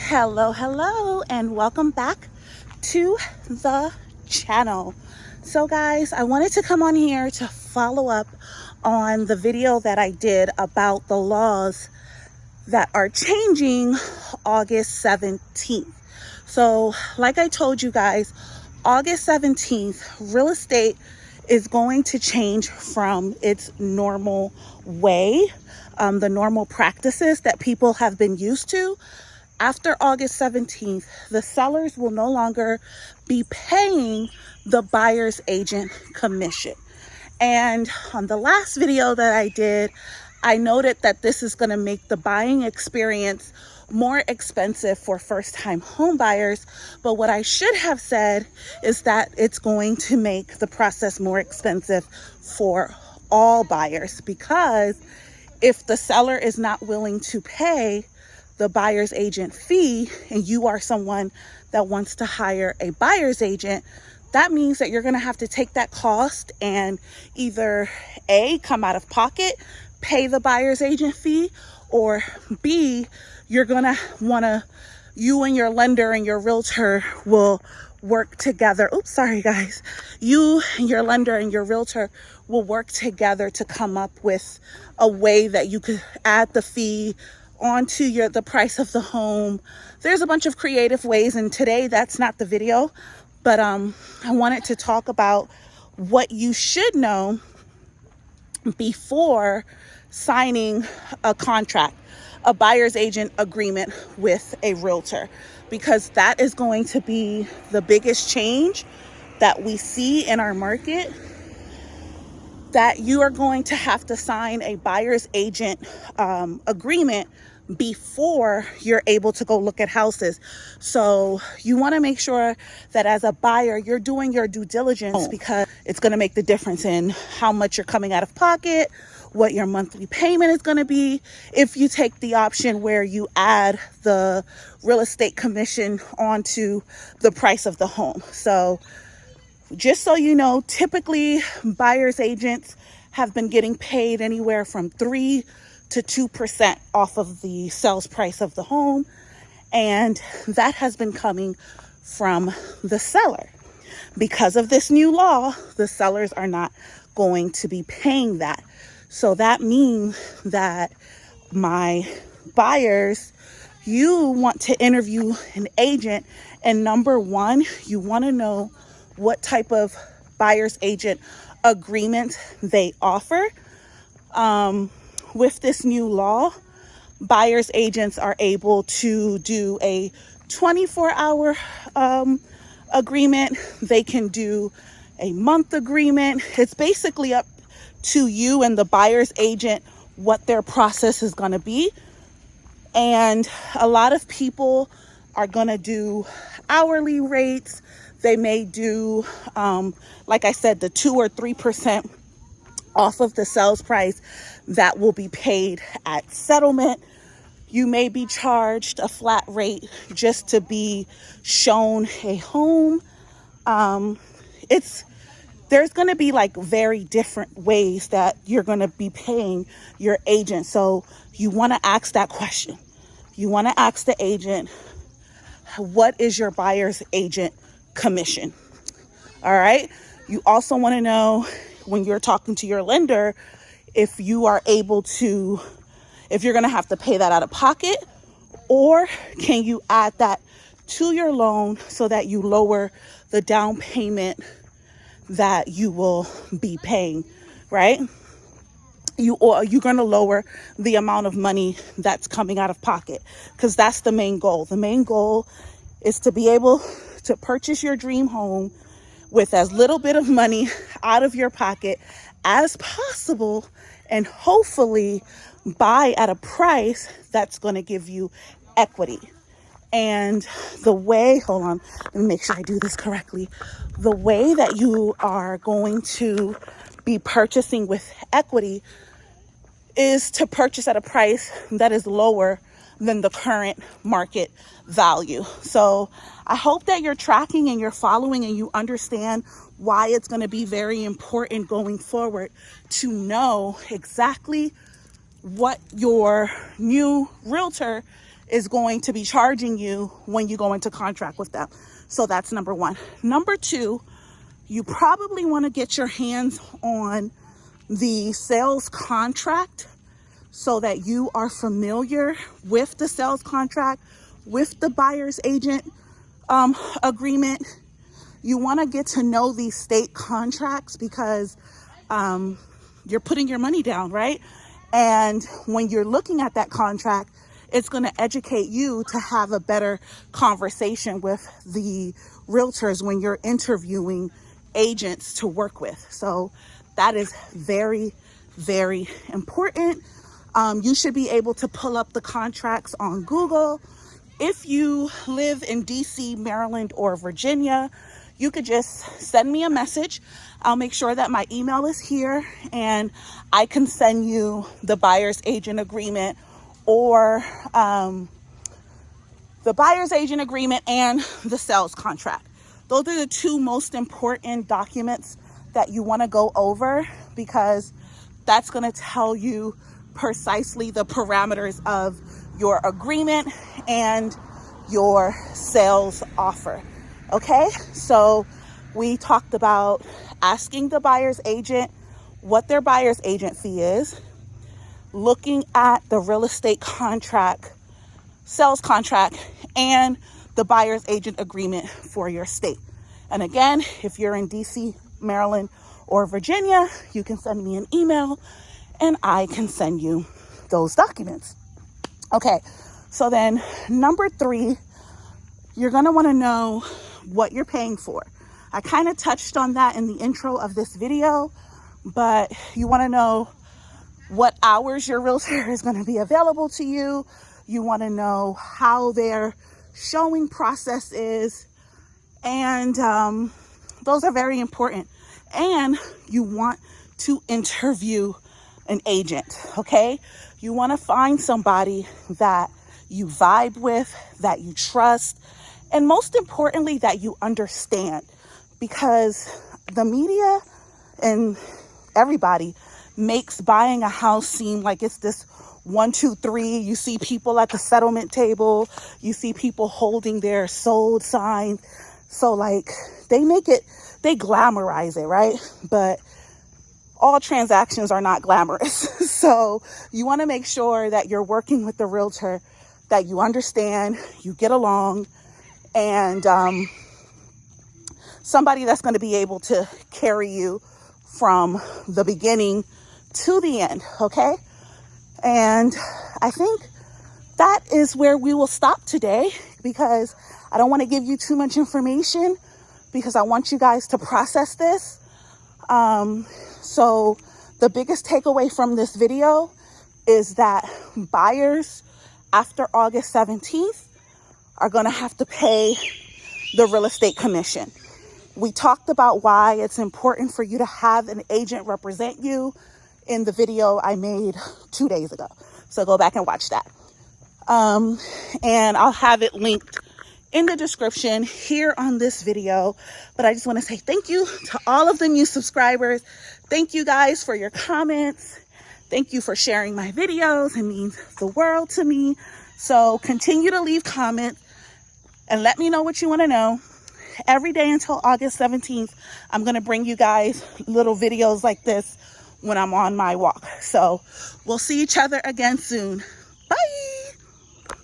Hello, and welcome back to the channel. So guys, I wanted to come on here to follow up on the video that I did about the laws that are changing August 17th. So like I told you guys, August 17th, real estate is going to change from its normal way, the normal practices that people have been used to. After August 17th, the sellers will no longer be paying the buyer's agent commission. And on the last video that I did, I noted that this is going to make the buying experience more expensive for first-time home buyers. But what I should have said is that it's going to make the process more expensive for all buyers, because if the seller is not willing to pay the buyer's agent fee and you are someone that wants to hire a buyer's agent, that means that you're going to have to take that cost and either A, come out of pocket, pay the buyer's agent fee, or B, you're going to want to, you and your lender and your realtor will work together. Oops, sorry guys. You and your lender and your realtor will work together to come up with a way that you could add the fee onto the price of the home. There's a bunch of creative ways, and today that's not the video, but I wanted to talk about what you should know before signing a contract, a buyer's agent agreement with a realtor, because that is going to be the biggest change that we see in our market, that you are going to have to sign a buyer's agent agreement before you're able to go look at houses. So you want to make sure that as a buyer, you're doing your due diligence, because it's going to make the difference in how much you're coming out of pocket, what your monthly payment is going to be, if you take the option where you add the real estate commission onto the price of the home. So just so you know, typically buyer's agents have been getting paid anywhere from 3 to 2% off of the sales price of the home. And that has been coming from the seller. Because of this new law, the sellers are not going to be paying that. So that means that my buyers, you want to interview an agent, and number one, you want to know what type of buyer's agent agreement they offer. With this new law, buyer's agents are able to do a 24-hour agreement. They can do a month agreement. It's basically up to you and the buyer's agent what their process is going to be. And a lot of people are going to do hourly rates. They may do, like I said, the 2 or 3% off of the sales price that will be paid at settlement. You may be charged a flat rate just to be shown a home. There's going to be like very different ways that you're going to be paying your agent. So you want to ask that question. You want to ask the agent, what is your buyer's agent commission? All right. You also want to know, when you're talking to your lender, if you are able to, if you're going to have to pay that out of pocket, or can you add that to your loan so that you lower the down payment that you will be paying, right? Or you're going to lower the amount of money that's coming out of pocket, because that's the main goal. The main goal is to be able to purchase your dream home with as little bit of money out of your pocket as possible, and hopefully buy at a price that's going to give you equity. And the way, hold on, let me make sure I do this correctly. The way that you are going to be purchasing with equity is to purchase at a price that is lower than the current market value. So I hope that you're tracking and you're following and you understand why it's going to be very important going forward to know exactly what your new realtor is going to be charging you when you go into contract with them. So that's number one. Number two, you probably want to get your hands on the sales contract so that you are familiar with the sales contract, with the buyer's agent agreement. You want to get to know these state contracts because you're putting your money down, right? And when you're looking at that contract, it's going to educate you to have a better conversation with the realtors when you're interviewing agents to work with. So that is very, very important. You should be able to pull up the contracts on Google. If you live in DC, Maryland, or Virginia, you could just send me a message. I'll make sure that my email is here and I can send you the buyer's agent agreement or the buyer's agent agreement and the sales contract. Those are the two most important documents that you want to go over because that's going to tell you precisely the parameters of your agreement and your sales offer. Okay, so we talked about asking the buyer's agent what their buyer's agent fee is, looking at the real estate contract, sales contract, and the buyer's agent agreement for your state. And again, if you're in DC, Maryland, or Virginia, you can send me an email and I can send you those documents. Okay, so then number three, you're going to want to know what you're paying for. I kind of touched on that in the intro of this video, but you want to know what hours your realtor is going to be available to you. You want to know how their showing process is. And those are very important. And you want to interview an agent, okay? You want to find somebody that you vibe with, that you trust, and most importantly, that you understand, because the media and everybody makes buying a house seem like it's this 1, 2, 3. You see people at the settlement table. You see people holding their sold signs. So like they glamorize it, right? But all transactions are not glamorous. So you want to make sure that you're working with the realtor that you understand, you get along, and somebody that's going to be able to carry you from the beginning to the end, okay? And I think that is where we will stop today, because I don't want to give you too much information because I want you guys to process this. So the biggest takeaway from this video is that buyers after August 17th are going to have to pay the real estate commission. We talked about why it's important for you to have an agent represent you in the video I made 2 days ago. So go back and watch that. And I'll have it linked in the description here on this video. But I just want to say thank you to all of the new subscribers. Thank you guys for your comments. Thank you for sharing my videos. It means the world to me. So continue to leave comments and let me know what you want to know. Every day until August 17th, I'm going to bring you guys little videos like this when I'm on my walk. So we'll see each other again soon.